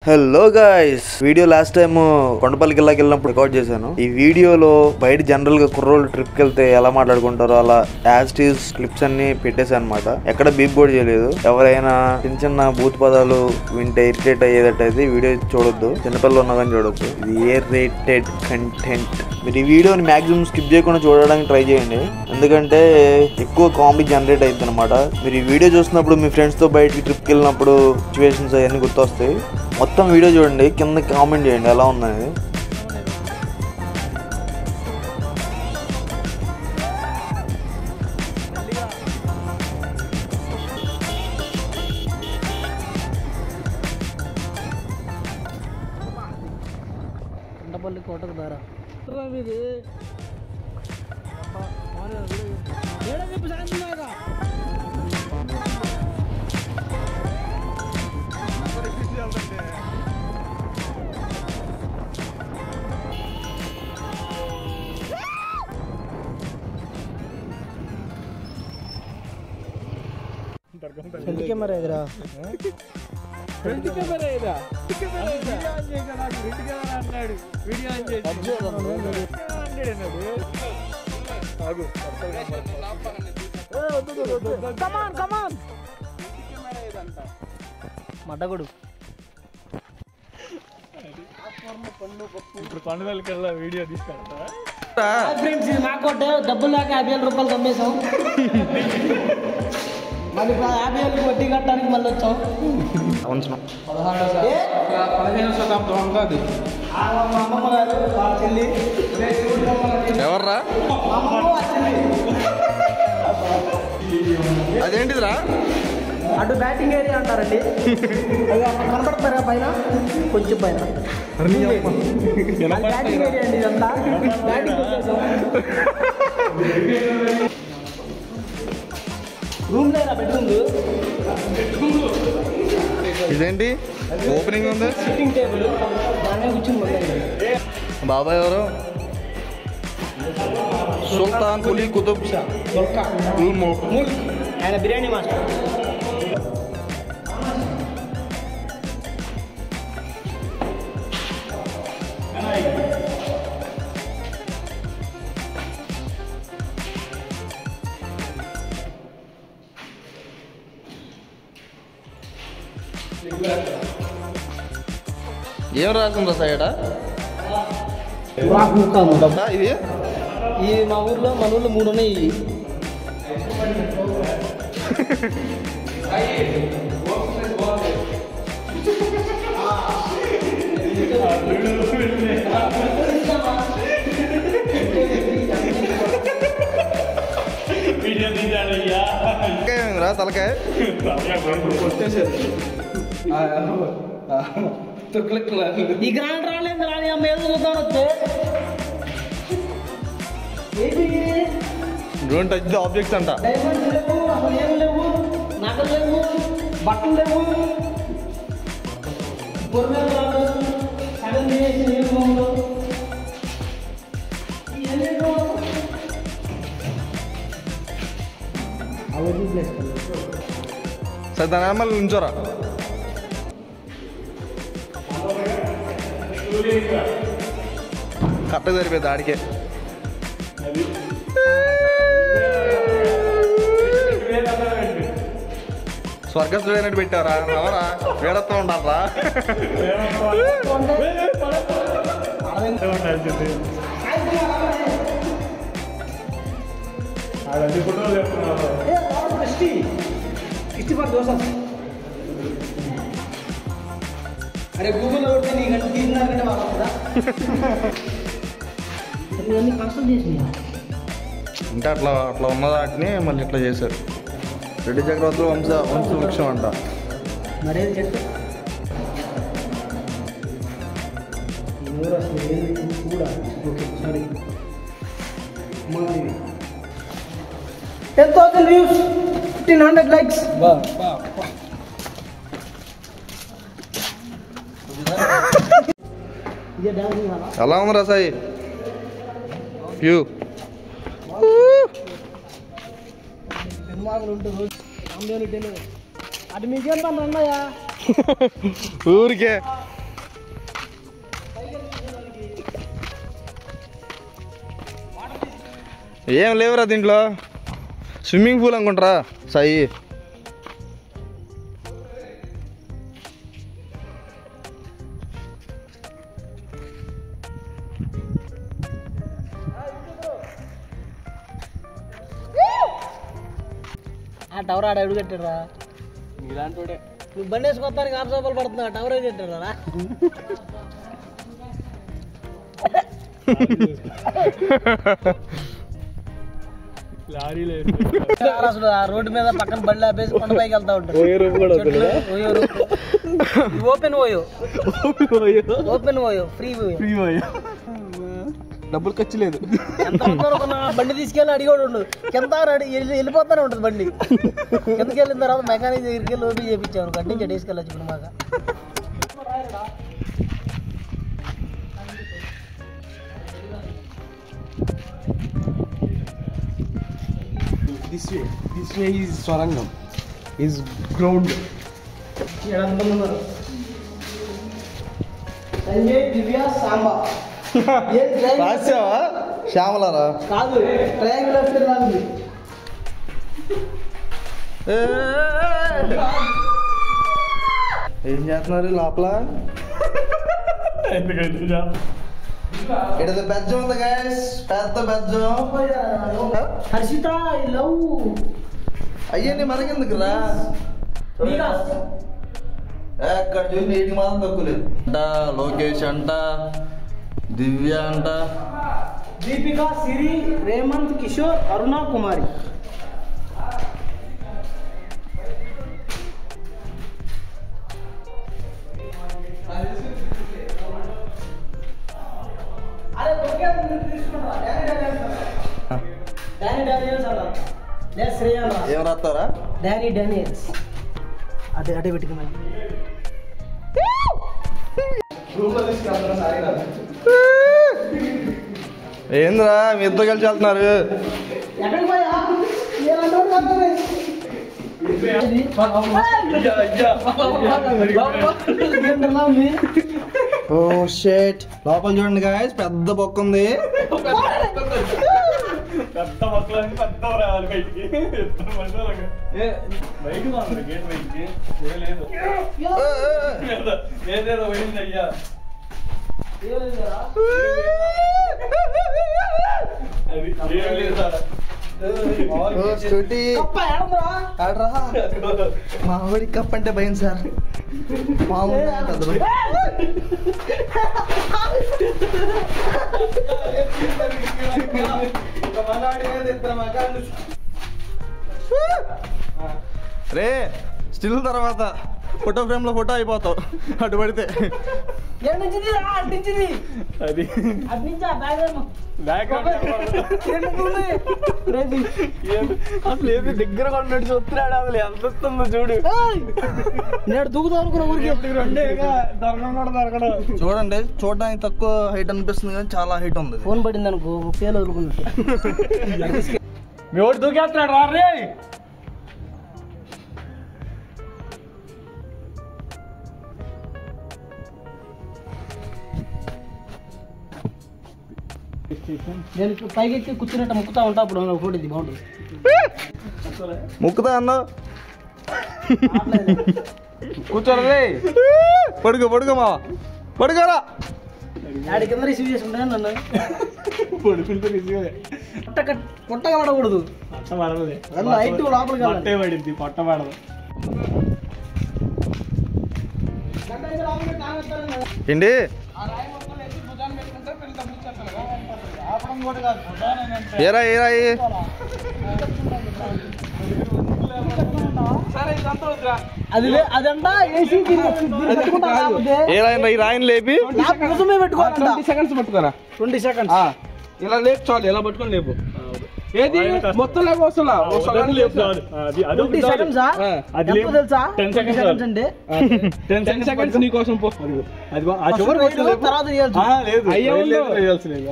Hello guys, video last time కొండపల్లికి వెళ్ళినప్పుడు record చేశాను. ఈ వీడియోలో బయట జనరల్ గా కుర్రోళ్ళు ట్రిప్ కి వెళ్తే ఎలా మాట్లాడుకుంటారో అలా యాజ్ టీజ్ క్లిప్స్ అన్ని పెట్టేశాను అనమాట. ఎక్కడ బీప్ కూడా చేయలేదు. ఎవరైనా చిన్న చిన్న బూత్ పదాలు వింటే ఇరిటేట్ అయ్యేటట్టయితే ఈ వీడియో చూడొద్దు. చిన్నపిల్లలు ఉన్నా కానీ చూడొద్దు. ఇది ఏ రేటెడ్ కంటెంట్. మీరు ఈ వీడియోని మాక్సిమం స్కిప్ చేయకుండా చూడడానికి ట్రై చేయండి, ఎందుకంటే ఎక్కువ కామెడీ జనరేట్ అవుతుంది అనమాట. మీరు ఈ వీడియో చూసినప్పుడు మీ ఫ్రెండ్స్ తో బయటికి ట్రిప్కి వెళ్ళినప్పుడు సిచ్యువేషన్స్ అవన్నీ గుర్తొస్తాయి. మొత్తం వీడియో చూడండి, కింద కామెంట్ చేయండి ఎలా ఉందనేది. కొండపల్లి కోటకు దారా ఫ్రంట్ కెమెరా ఎదురా మడ్డగుడు ఇప్పుడు కొండలకెళ్ళ వీడియో తీసుకెళ్తా. ఫ్రెండ్స్, ఇది మాకోట డబ్బులు లేక 50,000 రూపాయలు కమ్మేశాం. మళ్ళీ 50,000 వడ్డీ కట్టడానికి మళ్ళీ వచ్చాం. 15వ శతాబ్దం కాదు. మా అమ్మమ్మ గారు వాళ్ళ చెల్లి ఎవర్రా అదేంటిదిరా? అటు బ్యాటింగ్ ఏరియా అంటారండి. కనపడతారా పైన, కొంచెం పైన బ్యాటింగ్ ఏరియా అండి. ఇదంతా బ్యాటింగ్ రూమ్ లేదా బెడ్రూమ్. ఇదేంటి ఓపెనింగ్ ఉంది? సిట్టింగ్ టేబుల్ దానే కూర్చుని బాబాయ్ ఎవరు? సుల్తాన్ కులీ కుతుబ్ షా ఆయన బిర్యానీ మాస్టర్. ఏం రాసిందా సైడ్ ఇది? ఈ మా ఊర్లో 3 ఉన్నాయి. రా తలకాయ ఈ గ్రాండ్ రాలేదు రాని అమ్మ ఏదో చూద్దాం వస్తే డోంట్ టచ్ ది ఆబ్జెక్ట్స్ అంట. డైమండ్స్ లేవు, అసలు ఏం లేవు, నగలు లేవు, బట్టలు లేవు, బొర్రెలు రాదు, సగం చేసి నీళ్ళు సరే దాని మళ్ళీ ఉంచోరా. కరెక్ట్గా సరిపోయింది ఆడికే. స్వర్గస్థుడు అయినట్టు పెట్టారా? ఎవరా వేడత్వం ఉండాలరా? అరే గూగుల్లో కొడితే నీ గంట తీసినారంటే వాళ్ళ కష్టం చేసినా అంటే అట్లా ఉన్న వాటిని మళ్ళీ ఇట్లా చేశారు. రెడ్డి చక్రవర్తులు వంశవృక్షం అంట. మరేది చెట్టు కూడా సారీ 10,000 views, 1,500 likes. ఎలా ఉందిరా సాయి? యూ అది మీకేం పని అన్నయ్యా ఊరికే ఏం లేవురా దీంట్లో, స్విమ్మింగ్ పూల్ అనుకుంటారా సాయి. ఆ టవర్ ఆడ అడుగు కట్టారా ఇలాంటి నువ్వు బండి వేసుకొస్తానికి 5 రూపాయలు పడుతుంది. ఆ టవర్ ఏది కట్టారా లారీలో అసలు ఆ రోడ్డు మీద పక్కన బండి ఆపేసి కొండపైకి వెళ్తా ఉంటారు. ఓపెన్ ఓయో ఫ్రీ ఓయో డబ్బులు ఖర్చు లేదు. ఎంత బండి తీసుకెళ్ళి అడిగాడు ఉండు కింద వెళ్ళిపోతానే ఉంటుంది బండి. కిందకి వెళ్ళిన తర్వాత మెకానిక్ దగ్గరికి వెళ్ళి ఓపీ చేయించాను. గడ్డి నుంచి తీసుకెళ్ళచ్చు ఇప్పుడు మాకు. This way is Swarangam. Is ground. Sanjay దివ్య సాంబా రాసావా శ్యామలారా? కాదు ట్రయాంగులర్ లాంటి. ఏం చేస్తున్నారు లోపల? ఇక్కడ బెజ్జం ఉంది గైస్, పెద్ద బెజ్జం. Harshita I love. అయ్యండి మనకెందుకు రా, ఎక్కడ చూసి నీటికి మాత్రం తక్కువలేదు అంట. లోకేష్ అంట, దివ్య అంట, దీపిక, సిరి, రేమంత్, కిషోర్, అరుణ కుమారి. ఏం రాస్తారా? Danny Daniels. అదే అదే పెట్టుకున్నాను. ఏంద్రా మీ ఇద్దరు కలిసి వెళ్తున్నారు? ఎక్కడికి పోయా? ఓ షేట్, లోపల చూడండి గాయస్, పెద్ద బొక్క ఉంది. పెద్ద మొక్కలు పెద్ద రావాలి బయటికి. బయటకు ఉంది గేట్ బయటికి. లేదు ఏదేదో పోయింది అయ్యా. అది ఏం లేదు సార్. మా వాడి కప్ అంటే భయం సార్. రే స్టిల్ తర్వాత ఫోటో ఫ్రేమ్ లో ఫోటో అయిపోతావు అటు పడితే. అది అసలు ఏది దగ్గర కొన్నట్టు చూస్తున్నాడు. అసలు ఎంత వస్తుందో చూడు. నేను దూకుతా అనుకున్న ఊరికి దొరకడం కూడా దొరకడం. చూడండి, చూడడానికి తక్కువ హైట్ అనిపిస్తుంది కానీ చాలా హైట్ ఉంది. ఫోన్ పడింది అనుకో, ఫేల్ వదులుకున్నట్టు. మీ ఓడి దూకేస్తున్నాడు రా రే. నేను పైకి ఎక్కి కూర్చున్నట్టు ముక్కుతా ఉంటా. అప్పుడు ఫోటో ఇది బాగుంటుంది. ముక్కుతా అన్నావు, కూర్చోరే. పడుకో పడుకో మావా, పడుకోరా. ఆడి కింద రిసీవ్ చేసుకుంటాను నన్ను. పడుకుంటే పొట్టగా పడకూడదు. పొట్ట పడదు, హైట్ లోపలికి పొట్టే పడింది. పొట్ట పడదు. ఏంటి ఏరా ఏరా అదంతా ఈ రాయిని లేపి పెట్టుకోవాలంట. 20 seconds పట్టుకోరా. 20 seconds ఇలా లేపు చాలు. ఇలా పట్టుకొని లేపు. ఏది మొత్తం లేపు వస్తున్నా. 20 seconds తెలుసా? 10 seconds అంటే 10 seconds నీ కోసం పో. తర్వాత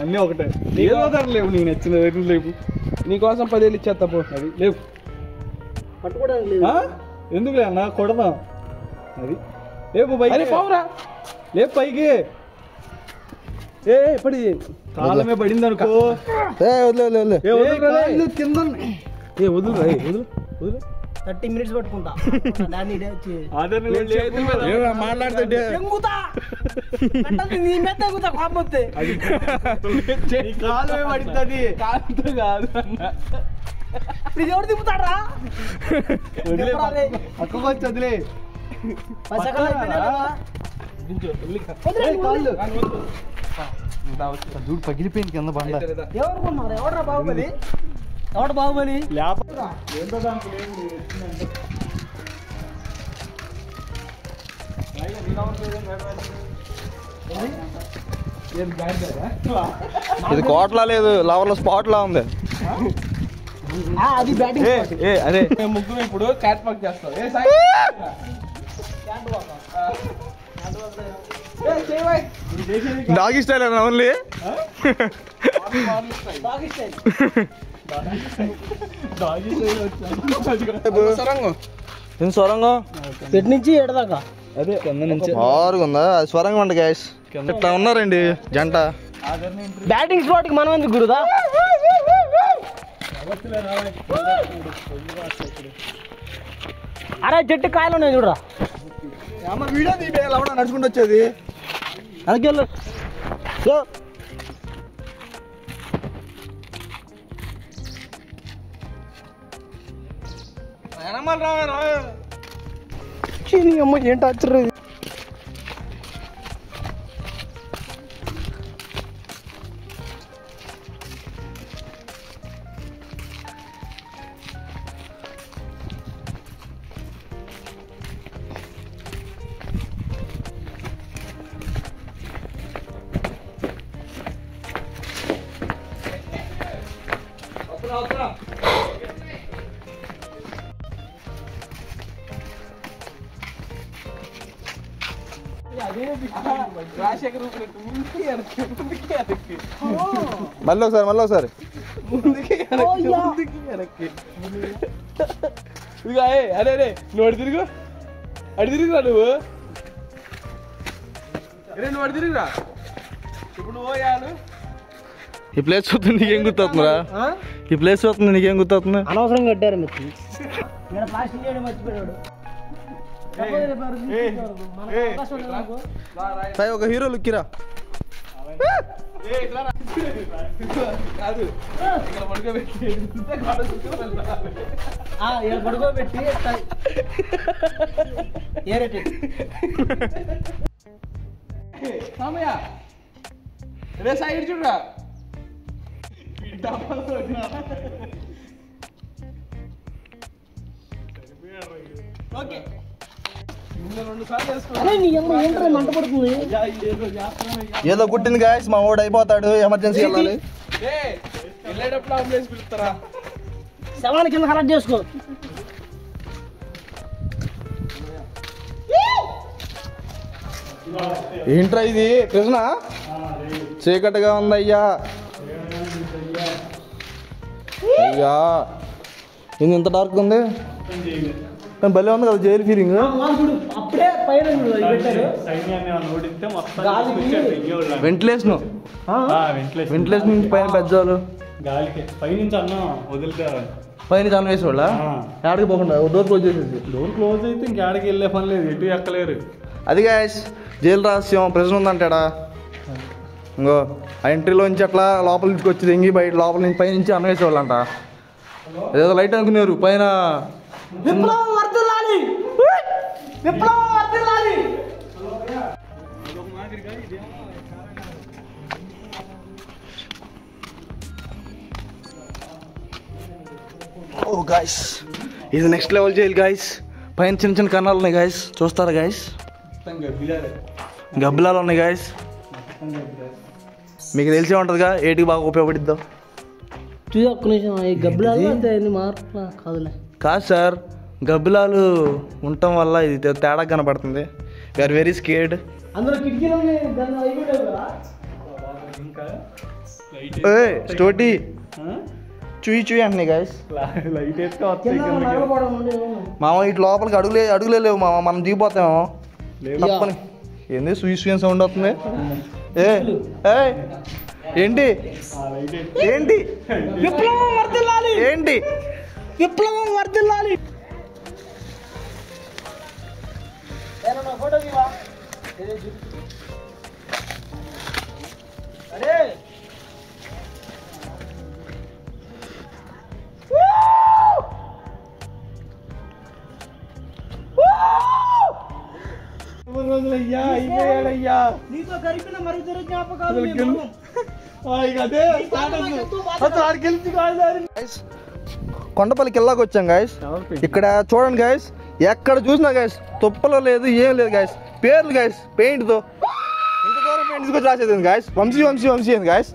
అన్ని ఒకటే. ఏదో లేవు, నీకు నచ్చిన లేవు. నీకోసం 10,000 ఇచ్చేస్తా పో. అది లేవు. పట్టుకోవడానికి లేదు. ఎందుకు అన్న కొడదాం. అది లేపు పైకి. పోవురా, లేపు పైకి. ఏ పడి కాలమే పడింది అనుకో. వదిలే కింద వదులు వదులు 30 minutes పట్టుకుంటా దాన్ని మాట్లాడుతుంటే నీ మీద తగ్గుతా కాకపోతే కాలమే పడుతుంది. కాలుతో కాదు ఇది ఎవరు తిప్పుతాడ్రా పక్కకు వచ్చి వదిలే. చూడు పగిలిపోయింది కింద బండ. ఎవరు బాహుబలి ఎవడు బాహుబలి ఇది కోట్లా లేదు, లవర్ల స్పాట్ లా ఉంది. అది బ్యాటింగ్ అదే ముగ్గురు ఇప్పుడు క్యాట్ పాక్ చేస్తాం. డాగి స్టైల్ అన్న ఓన్లీ. స్వరంగం పెట్టి నుంచి ఎడదాకా అదే కింద నుంచి బారుగా ఉందా? అది స్వరంగం అండి గ్యాస్. ఇట్లా ఉన్నారండి జంట. బ్యాటింగ్ స్పాట్ కి మనం ఎందుకు గురుదా? అరే చెట్టు కాయలు ఉన్నాయి చూడరా. వీడియో తీయడం నడుచుకుంటూ వచ్చేది. అందుకే అమ్మ ఏంటి వచ్చరు. మళ్ళీ ఒకసారి ఇదిగా అరే అరే నువ్వు అడి తిరుగు తిరుగురా నువ్వు. అరే నువ్వు అడి తిరుగురా. ఇప్పుడు నువ్వు పోయాను. ఈ ప్లేస్ చూస్తుంది నీకేం గుర్తవుతుందా? ఈ ప్లేస్ చూస్తుంది నీకేం గుర్తవుతుంది? అనవసరం కట్టారు మీరు ప్లాస్టిక్ చేయడం మర్చిపోయాడు. ఒక హీరో లుక్కిరా. పడుకోబెట్టి సైడ్ చూడరా. ఓకే మంట పడుతుంది. ఏదో కుట్టింది గాయస్, మా ఓడి అయిపోతాడు, ఎమర్జెన్సీ వెళ్ళాలి. వెళ్ళేటప్పుడు అంబులెన్స్ పిలుస్తారా? శవాన్ని కింద కలెక్ట్ చేసుకో. ఏంట్రా ఇది కృష్ణ? చీకటిగా ఉందయ్యా. అయ్యా ఇది ఇంత డార్క్ ఉంది. భలే ఉంది కదా జైలు ఫీలింగ్. అప్పుడే పైన వెంటిలేషన్ నుంచి పైన పెద్దవాళ్ళు పైనుంచి అన్నం వదిలితారు. పైనుంచి అన్నం వేసేవాళ్ళ ఆడికి పోకుండా డోర్ క్లోజ్ చేసేసి. డోర్ క్లోజ్ అయితే ఇంకేడికి వెళ్ళే పని లేదు, ఎటు ఎక్కలేరు. అది గాయస్ జైలు రహస్యం. ప్రెజర్ ఉందంటాడా ఇంకో ఆ ఎంట్రీలోంచి అట్లా లోపల నుంచి వచ్చి ఎంగి బయట లోపల నుంచి పైనుంచి అన్నం వేసేవాళ్ళంట. అదేదో లైట్ అనుకున్నారు పైన. విప్లవం వర్ధిల్లాలి, విప్లవం వర్ధిల్లాలి. ఓ గాయస్ ఇది నెక్స్ట్ లెవెల్ జైలు గాయస్. పైన చిన్న చిన్న కన్నాలు ఉన్నాయి గాయస్, చూస్తారా గాయస్? గబ్బిలాలు ఉన్నాయి గాయస్. మీకు తెలిసే ఉంటుందిగా ఏటికి బాగా ఉపయోగపడిద్దాం. చూసి ఒక్క నిమిషం, ఈ గబ్బిలాలు అంతే మార్పు కాదులే. కాదు సార్, గబ్బిలాలు ఉండటం వల్ల ఇది తేడా కనపడుతుంది. We're very scared. అందులో కిటికీలు స్టోటీ చూయి చూయి అంటున్నాయి గాయస్. లైట్ మామ ఇటు లోపలికి అడుగులే లేవు మామ, మనం దిగిపోతామేమో తప్పని. ఏంది సుయ్ సౌండ్ వస్తుంది? ఏంటి ఏంటి విప్లవం వర్ధిల్లాలి, ఏంటి విప్లవం వర్ధిల్లాలి. ఫోటో అరే రోజులయ్యా అయిపోయాడయ్యా. నీతో గడిపిన మరుదరు జ్ఞాపకాలు కొండపల్లికి వెళ్ళాక వచ్చాం గాయస్. ఇక్కడ చూడండి గాయస్, ఎక్కడ చూసినా గాయస్ తుప్పలో లేదు, ఏం లేదు గాయస్. పేర్లు గాయస్ పెయింట్ తో ఇంత దూరం పెయింట్ తీసుకొచ్చి రాసేది గాయస్. వంశీ వంశీ వంశీ ఏంది గాయస్.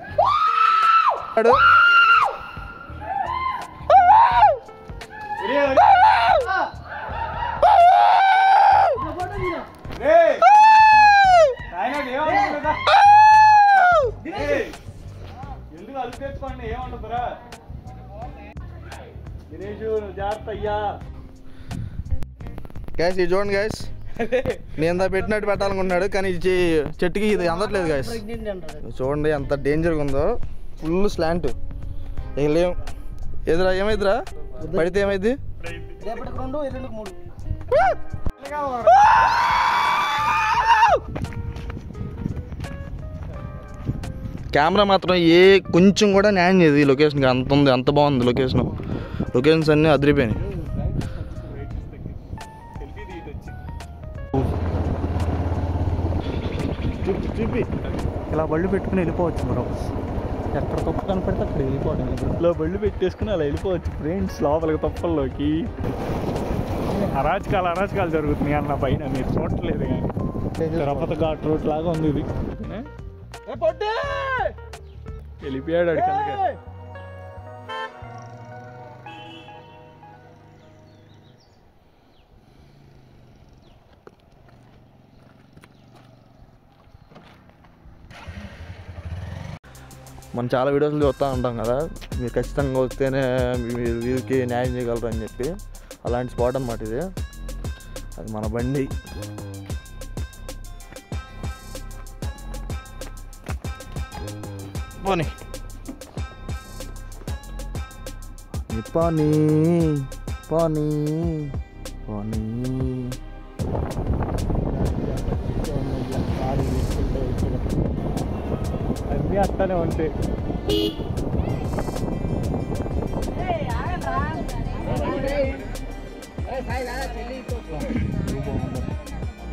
ఎందుకు అది తెచ్చుకోండి, ఏమంటారా దినేష్ జాగ్రత్త అయ్యా. గాయస్ ఇది చూడండి గాయస్, నేను దా పెట్టినట్టు పెట్టాలనుకున్నాడు కానీ చెట్టుకి ఇది అందట్లేదు గాయస్. చూడండి ఎంత డేంజర్గా ఉందో, ఫుల్ స్లాంట్. ఇక లేవు ఎదురా, ఏమైందిరా పడితే ఏమైంది? రేపటికి 2, ఎల్లుండికి 3. కెమెరా మాత్రం కొంచెం కూడా న్యాయం చేయదు ఈ లొకేషన్కి. అంత ఉంది, అంత బాగుంది లొకేషన్. లొకేషన్స్ అన్నీ అదిరిపోయినాయి. చూపి ఇలా బళ్ళు పెట్టుకుని వెళ్ళిపోవచ్చు మనం. ఎక్కడ తప్పు కనపడితే అక్కడ వెళ్ళిపోవడం. ఇలా బళ్ళు పెట్టేసుకుని అలా వెళ్ళిపోవచ్చు ఫ్రెండ్స్ లోపలికి తప్పల్లోకి. అరాచకాలు జరుగుతున్నాయి అన్న పైన, మీరు చూడట్లేదు కానీ. తిరుపతి ఘాట్ రోడ్ లాగా ఉంది ఇది. వెళ్ళిపోయాడు అడిగి. మనం చాలా వీడియోస్లో చూస్తూ ఉంటాం కదా, మీరు ఖచ్చితంగా వస్తేనే మీరు వీరికి న్యాయం చేయగలరు అని చెప్పి. అలాంటి స్పాట్ అన్నమాట ఇది. అది మన బండి. పోనీ పానీ పానీ పానీ. అన్నీ అట్టనే ఉంటాయి.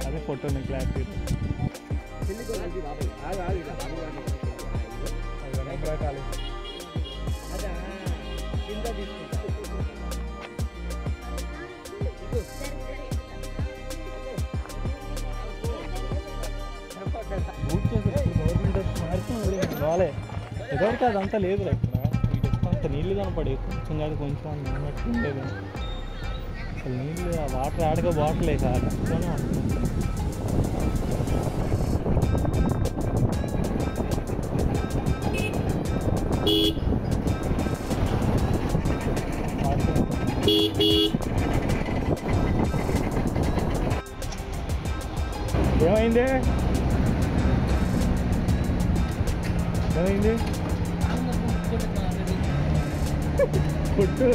అదే ఫోటోని క్లారిటీ. రాలే ఇదొకటి అదంతా లేదు ఇక్కడ. అంత నీళ్ళు కనపడే కొంచెం కాదు, కొంచెం అన్నట్టు ఉండేది. అసలు నీళ్ళు ఆ వాటర్ ఆడగా బాటలే కాదు, అట్లనే ఉంటుంది. ఏమైంది ఏమైంది కొట్టు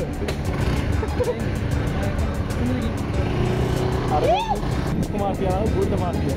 మాఫియా బూట మాఫియా.